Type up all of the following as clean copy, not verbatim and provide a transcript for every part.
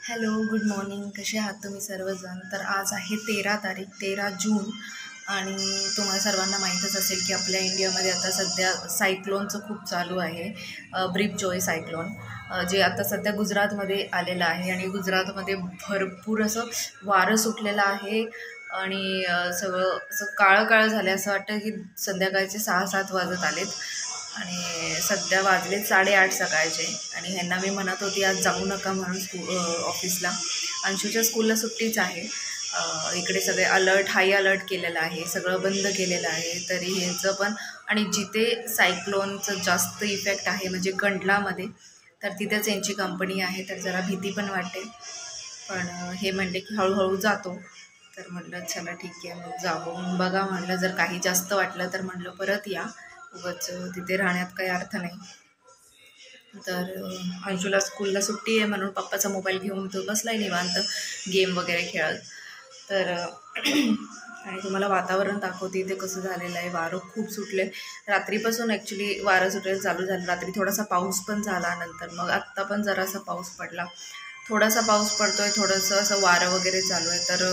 Hello, good morning. कसे आहात तुम्ही सर्वजण? तर आज आहे 13 तारीख, 13 जून. आणि तुम्हाला सर्वांना माहीतच असेल की आपल्या इंडियामध्ये आता सध्या सायक्लोनचं खूप चालू आहे. ब्रिपजॉय सायक्लोन, जे आता सध्या गुजरातमध्ये आलेलं आहे. आणि गुजरातमध्ये भरपूर असं वारं सुटलेलं आहे. आणि सगळं असं काळं काळं झालं, असं वाटतं की संध्याकाळचे 6-7 वाजत आलेत. आणि सध्या वाजले 8:30 सकाळचे. आणि ह्यांना मी म्हणत होती आज जाऊ नका म्हणून ऑफिसला. अंशूच्या स्कूलला सुट्टीच आहे. इकडे सगळे हाय अलर्ट केलेलं आहे, सगळं बंद केलेलं आहे. तरी ह्यांचं पण, आणि जिथे सायक्लोनचं जास्त इफेक्ट आहे म्हणजे कंडलामध्ये, तर तिथेच यांची कंपनी आहे. तर जरा भीती पण वाटते. पण हे म्हणले की हळूहळू जातो. तर म्हटलं चला ठीक आहे, मग जाऊ बघा. म्हटलं जर काही जास्त वाटलं तर म्हटलं परत या, उगाच तिथे राहण्यात काही अर्थ नाही. तर अंशूला स्कूलला सुट्टी आहे म्हणून पप्पाचा मोबाईल घेऊन तो बसला आहे निवांत गेम वगैरे खेळत. तर आणि तुम्हाला वातावरण दाखवते इथे कसं झालेलं आहे. वारं खूप सुटले रात्रीपासून. ॲक्च्युली वारं सुटायला चालू झालं रात्री. थोडासा पाऊस पण झाला नंतर, मग आत्ता पण जरासा पाऊस पडला. थोडासा पाऊस पडतो आहे, थोडंसं असं वारं वगैरे चालू आहे. तर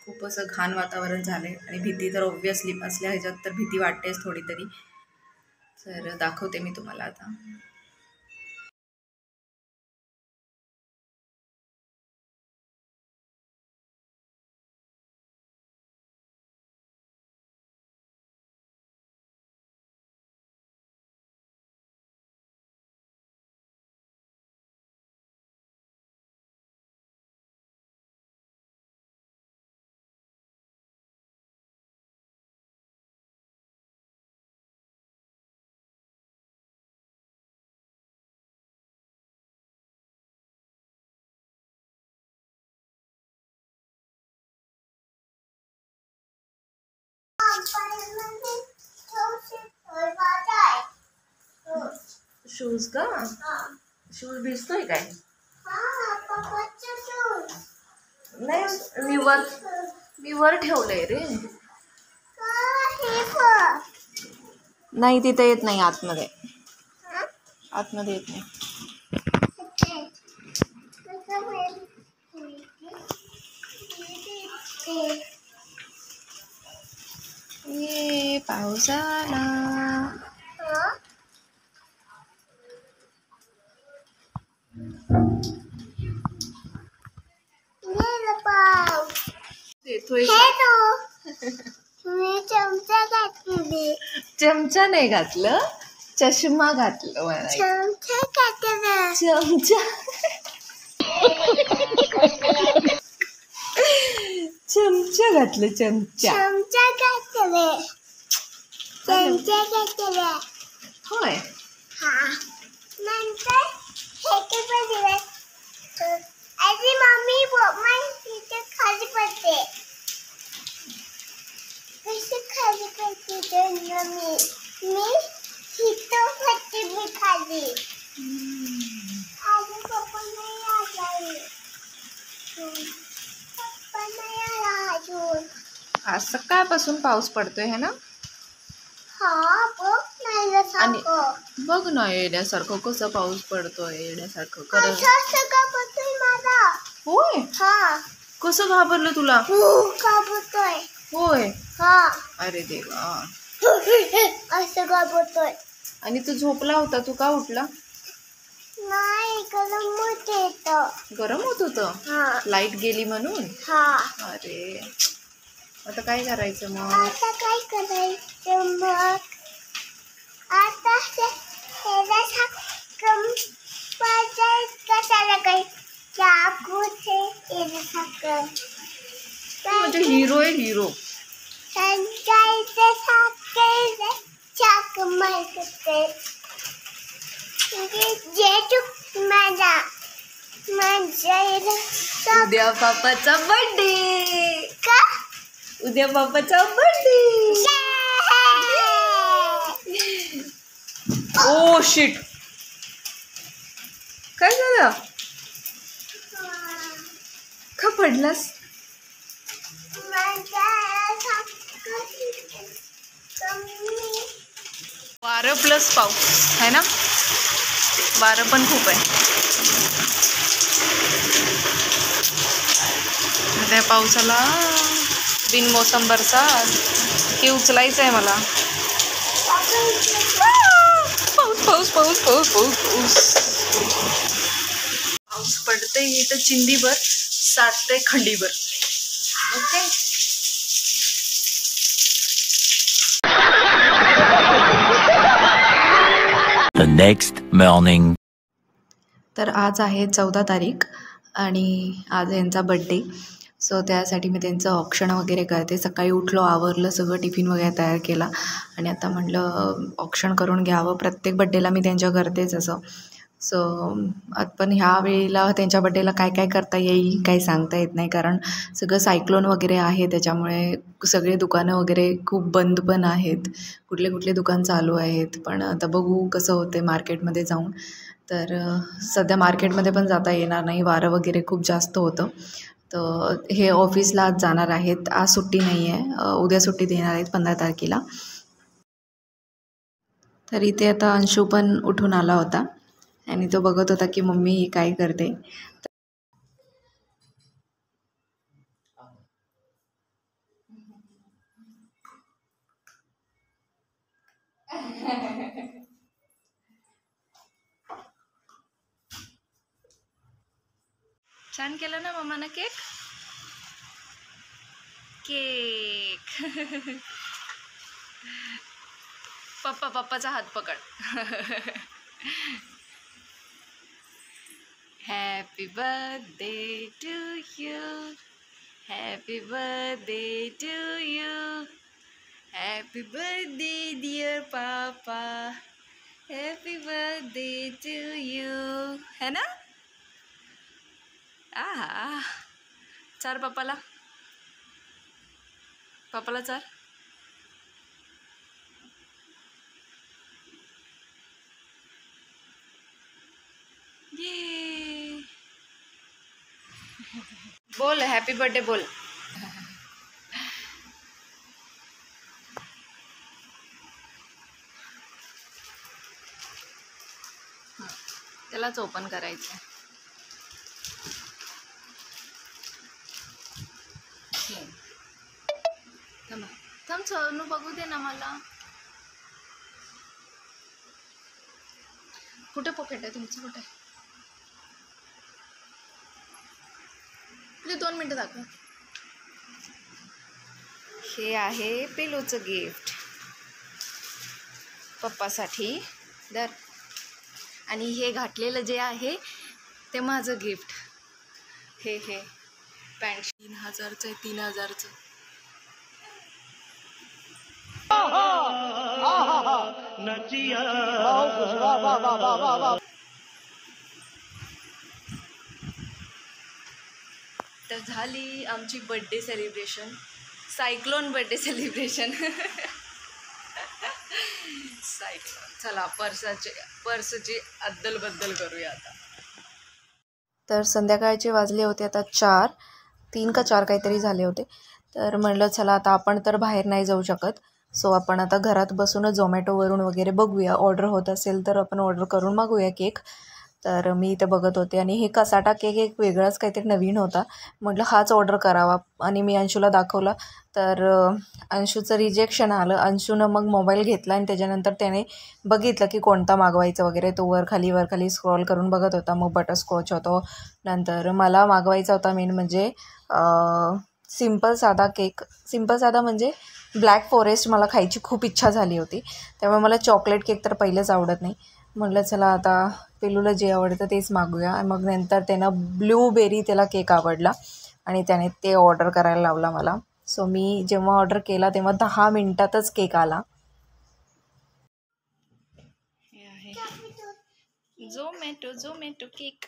खूप असं घाण वातावरण झालं आहे. आणि भीती तर ऑब्व्हियसली असल्या ह्याच्यात तर भीती वाटतेच थोडी तरी. तर दाखवते मी तुम्हाला आता. शूज का? शूज भिजतोय काय? नाही, मी वर ठेवलंय रे. नाही, तिथे येत नाही आतमध्ये. आतमध्ये येत नाही. ये पाऊस आला. चमचा नाही घातलं, चष्मा घातलं मला. चमचा चमचा घातलं. चमचा होय. मम्मी खाली पडते. खाली पडते मी हिथं पडते मी खाली. आज पप्पा नाही आला. पप्पा नाही आला अजून. आज सकाळपासून पाऊस पडतोय है ना? हा, बघ ना येण्यासारखं कसं पाऊस पडतोय. येण्यासारखं होय. हा, कसं घाबरलं तुला? घाबरतोय. होय. हा, अरे देवा. असं घाबरतोय. आणि तू झोपला होता, तू का उठला? नाही, गरम होत होतं. लाईट गेली म्हणून. अरे, आता काय करायचं मग? आता काय करायचं मग? आता कशाला काही म्हणजे हिरो आहे, हिरो. उद्या पापाचा बर्थडे. का? उद्या पापाचा बर्थडे. ओ शिट, काय झालं? का पडलास? वारं प्लस पाऊस है ना. वारं पण खूप आहे. त्या पावसाला बिनमोसम बरसात हे उचलायचं आहे मला. पाऊस पाऊस पाऊस पाऊस पाऊस पाऊस पाऊस पडते इथं चिंदीभर साठते खंडीभर. ओके. The next morning. तर आज आहे 14 तारीख आणि आज यांचा बड्डे. सो त्यासाठी मी त्यांचं ऑप्शन वगैरे करते. सकाळी उठलो, आवरलं, सगळं टिफिन वगैरे तयार केला आणि आता म्हटलं ऑप्शन करून घ्यावं. प्रत्येक बड्डेला मी त्यांच्या करतेच असं. सो पण ह्या वेळेला त्यांच्या बड्डेला काय काय करता येईल काही सांगता येत नाही, कारण सगळं सायक्लोन वगैरे आहे. त्याच्यामुळे सगळे दुकानं वगैरे खूप बंद पण आहेत. कुठले कुठले दुकान चालू आहेत, पण आता बघू कसं होते मार्केटमध्ये जाऊन. तर सध्या मार्केटमध्ये पण जाता येणार नाही, वारं वगैरे खूप जास्त होतं. तर हे ऑफिसला आज जाणार आहेत. आज सुट्टी नाही आहे, उद्या सुट्टी देणार आहेत 15 तारखेला. तर इथे आता अंशू पण उठून आला होता आणि तो बघत होता की मम्मी काय करते. छान केलं ना मम्मानं केक. केक पप्पाचा हात पकड. Happy birthday to you, happy birthday to you, happy birthday dear papa, happy birthday to you. है ना. आहा, चार पप्पाला चार. ये बोल हॅपी बर्थडे बोल. त्यालाच ओपन करायचं. थांब सोनू बघू दे ना मला. कुठे पॉकेट आहे तुमचं, कुठे? प्लीज 2 मिनटं दाखव. हे आहे पिलूचं गिफ्ट पप्पासाठी. दर. आणि हे घातलेलं जे आहे ते माझं गिफ्ट. हे पॅन्ट 3000चं आहे, 3000चं. तर झाली आमची birthday celebration, cyclone birthday celebration. Cyclone. चला पर्सची अद्दलबद्दल करूया आता. तर संध्याकाळचे वाजले होते आता 3 का 4 काहीतरी झाले होते. तर म्हणलं चला आता आपण तर बाहेर नाही जाऊ शकत, सो आपण आता घरात बसूनच झोमॅटोवरून वगैरे बघूया, ऑर्डर होत असेल तर आपण ऑर्डर करून मागूया केक. तर मी इथे बघत होते आणि हे कसाटा केक एक वेगळाच काहीतरी नवीन होता. म्हटलं हाच ऑर्डर करावा आणि मी अंशूला दाखवला. तर अंशूचं रिजेक्शन आलं. अंशूनं मग मोबाईल घेतला आणि त्याच्यानंतर त्याने बघितलं की कोणता मागवायचा वगैरे. तो वर खाली स्क्रॉल करून बघत होता. मग बटरस्कॉच होतो. नंतर मला मागवायचा होता मेन म्हणजे सिम्पल साधा केक. सिम्पल साधा म्हणजे ब्लॅक फॉरेस्ट मला खायची खूप इच्छा झाली होती. त्यामुळे मला चॉकलेट केक तर पहिलेच आवडत नाही. म्हटलं चला आता पिलूला जे आवडतं तेच मागूया. मग नंतर त्यानं ब्लूबेरी त्याला केक आवडला आणि त्याने ते ऑर्डर करायला लावला मला. सो मी जेव्हा ऑर्डर केला तेव्हा 10 मिनिटातच केक आला. हे आहे झोमॅटो केक.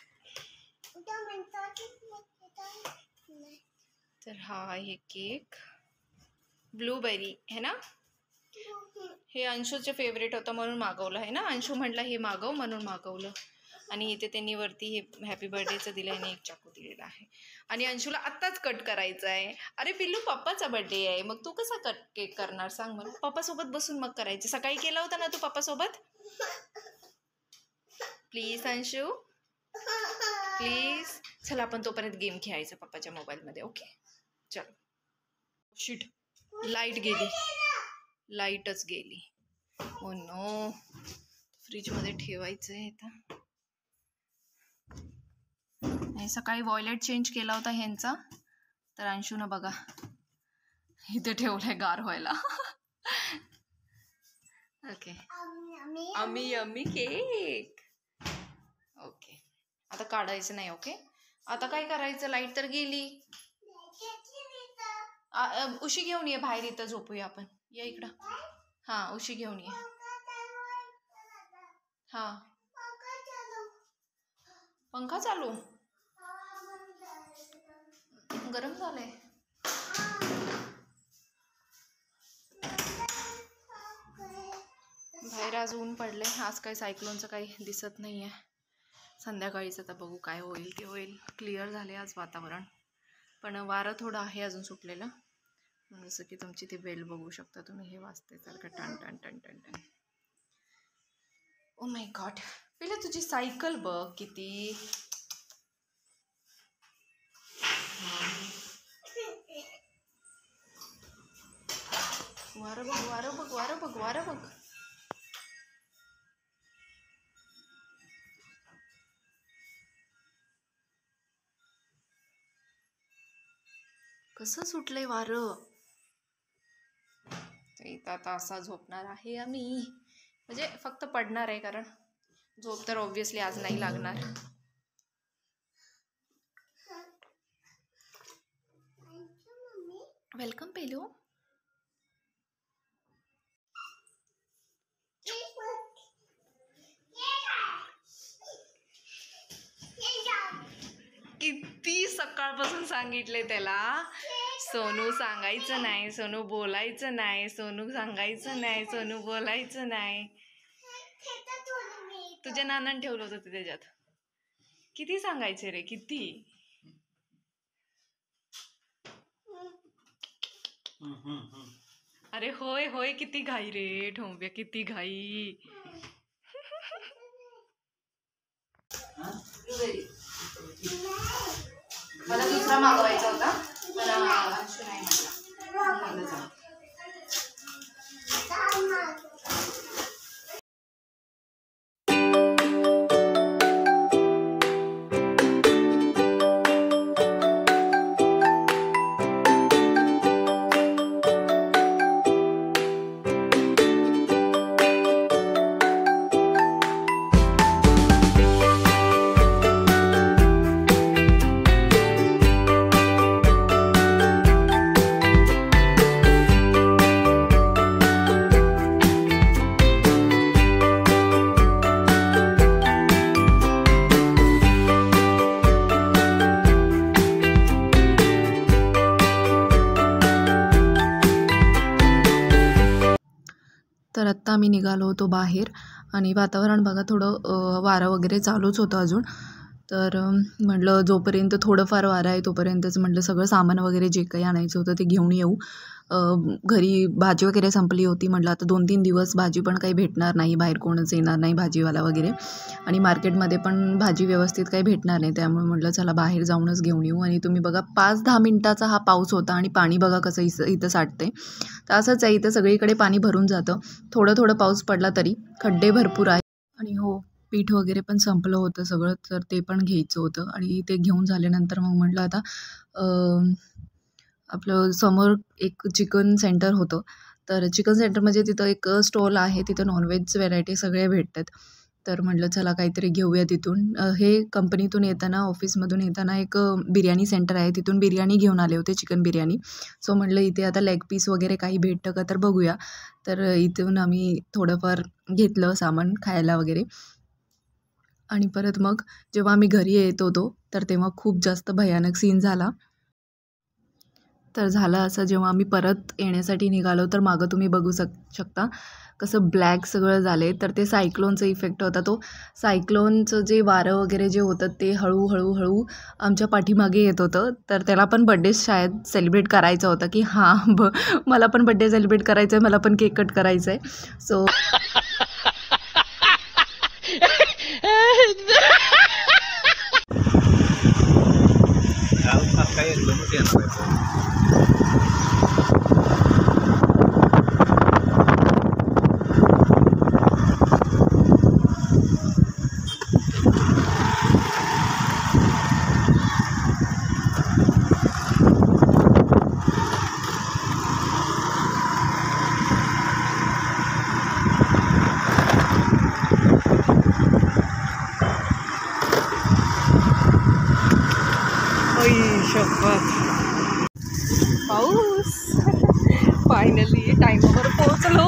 तर हा आहे केक ब्लूबेरी है ना. हे अंशूचे फेवरेट होतं म्हणून मागवलं आहे ना. अंशू म्हटलं हे मागव म्हणून मागवलं. आणि इथे त्यांनी वरती हे हॅपी बर्थडेचं दिलं आणि एक चाकू दिलेला आहे. आणि अंशूला आत्ताच कट करायचं आहे. अरे पिल्लू पप्पाचा बर्थडे आहे, मग तू कसा केक करणार सांग मला. पप्पासोबत बसून मग करायचं. सकाळी केला होता ना तू पप्पासोबत. Please Anshu please. चला आपण तोपर्यंत गेम खेळायचा पप्पाच्या मोबाईलमध्ये. ओके. चल. शिट, लाईट गेली, लाईटच गेली. ओ नो, फ्रीजमध्ये ठेवायचं आहे आता. सकाळी वॉयलेट चेंज केला होता ह्यांचा, तर अंशूनं बघा इथे ठेवलंय गार व्हायला. ओके, अम्मी अम्मी केक. ओके, आता काढायचं नाही. ओके, आता काय करायचं, लाईट तर गेली. उशी घेऊन ये बाहेर, इथं झोपूया आपण. या इकडं. हां, उशी घेऊन ये. हां, पंखा चालू, गरम झालंय. बाहेर आज ऊन पडलंय. आज काही सायक्लोनचं काही दिसत नाही आहे. संध्याकाळीच आता बघू काय होईल ते होईल. क्लिअर झाले आज वातावरण, पण वारं थोडं आहे अजून सुटलेलं. जसं की तुमची ती बेल बघू शकता तुम्ही, हे वाजते सारखं टन टन टन टन टन. ओ माय गॉड, पहिलं तुझी सायकल बघ किती. वारं बघ, वारं बघ, वारं बघ, वारं बघ. कसं सुटलंय वारं. इथं आता असा झोपणार आहे आम्ही, म्हणजे फक्त पडणार आहे, कारण झोप तर ऑब्व्हियसली आज नाही लागणार. वेलकम पेलू. किती सकाळपासून सांगितले त्याला, सोनू सांगायचं नाही, सोनू बोलायचं नाही, सोनू सांगायचं नाही, सोनू बोलायचं नाही. तुझ्या नानाने ठेवलं होतं ते त्याच्यात. किती सांगायचे रे, किती. अरे होय होय, किती घाई रे ठोंब्या, किती घाई. मला दुसरा मागवायचा होता, पण अंशू नाही म्हटला. तर आत्ता आम्ही निघालो होतो बाहेर, आणि वातावरण बघा थोडं वारं वगैरे चालूच होतं अजून. तर म्हटलं जोपर्यंत थोडंफार वारं आहे तोपर्यंतच म्हटलं सगळं सामान वगैरे जे काही आणायचं होतं ते घेऊन येऊ. घरी भाजी वगैरे संपली होती. म्हटलं आता 2-3 दिवस भाजी पण काही भेटणार नाही, बाहेर कोणच येणार नाही भाजीवाला वगैरे, आणि मार्केटमध्ये पण भाजी व्यवस्थित काही भेटणार नाही. त्यामुळे म्हटलं चला बाहेर जाऊनच घेऊन येऊ. आणि तुम्ही बघा 5-10 मिनटाचा हा पाऊस होता, आणि पाणी बघा कसं इथं साठते. तर असंच आहे, इथं सगळीकडे पाणी भरून जातं. थोडं थोडं पाऊस पडला तरी खड्डे भरपूर आहे. आणि हो, पीठ वगैरे पण संपलं होतं सगळं, तर ते पण घ्यायचं होतं. आणि ते घेऊन झाल्यानंतर मग म्हटलं आता आपलं समोर एक चिकन सेंटर होतं, तर चिकन सेंटर म्हणजे तिथं एक स्टॉल आहे, तिथं नॉनव्हेज व्हेरायटी सगळे भेटतात. तर म्हटलं चला काहीतरी घेऊया तिथून. हे कंपनीतून येताना, ऑफिसमधून येताना एक बिर्याणी सेंटर आहे, तिथून बिर्याणी घेऊन आले होते, चिकन बिर्याणी. सो म्हटलं इथे आता लेग पीस वगैरे काही भेटतं का तर बघूया. तर इथून आम्ही थोडंफार घेतलं सामान खायला वगैरे. आणि परत मग जेव्हा आम्ही घरी येत होतो तर तेव्हा खूप जास्त भयानक सीन झाला. तर झालं असं, जेव्हा आम्ही परत येण्यासाठी निघालो तर मागं तुम्ही बघू शकता कसं ब्लॅक सगळं झाले. तर ते सायक्लोनचा इफेक्ट होता. तो सायक्लोनचं जे वारं वगैरे जे होतं ते हळूहळू आमच्या पाठीमागे येत होतं. तर त्याला पण बड्डे शाळेत सेलिब्रेट करायचं होतं की हां मला पण बड्डे सेलिब्रेट करायचं आहे, मला पण केक कट करायचं आहे. सो काही एकदमच येणार आहे. पाऊस फायनली टाइमवर पोहोचलो.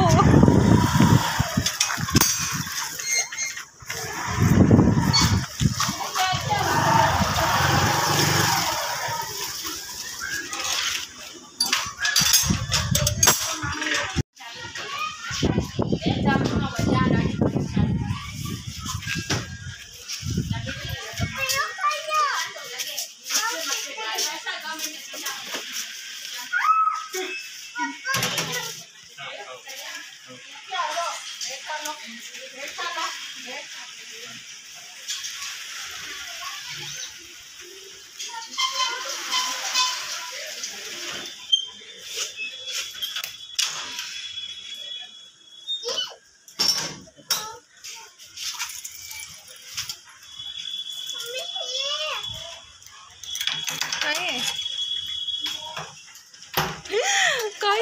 काय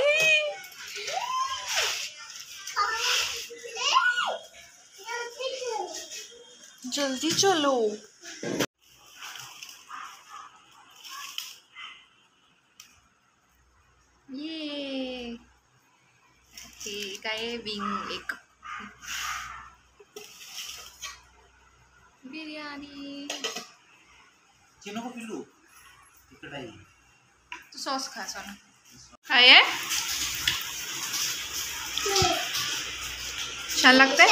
जल्दी चलो. ये हे काय विंग एक बिर्याणी. नको पिल्लू इकडे आहे. तू सॉस खा सोना. काय आहे छान लागतंय.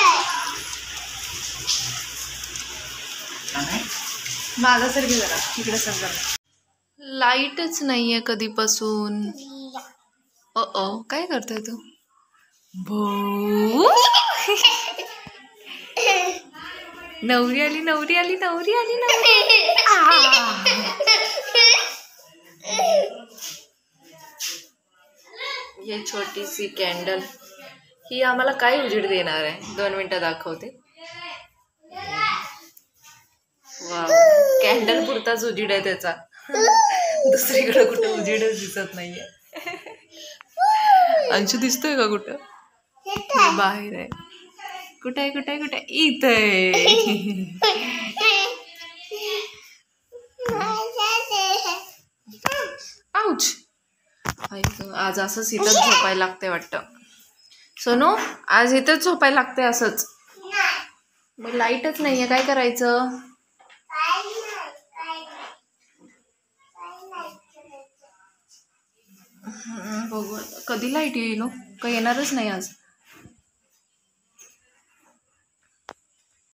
माझा सर घे जरा इकडे सर जरा. लाईटच नाहीये कधीपासून. काय करतोय तू. भो नवरी आली नवरी आली नवरी आली नवरी. ही छोटीशी कॅन्डल ही आम्हाला काय उजेड देणार आहे. 2 मिनिटं दाखवते. वाव कॅन्डल पुरताच उजेड आहे त्याचा. दुसरीकडे कुठं उजेडच दिसत नाहीये. अंशू दिसतोय का कुठं. बाहेर आहे. कुठे आहे कुठे आहे कुठे इथं आहे. आउच. आज असंच इथंच झोपायला लागते वाटतं. सोनू आज इथंच झोपायला लागते असंच. मग लाईटच नाहीये काय करायचं. बघू कधी लाईट येईल. काही येणारच नाही आज.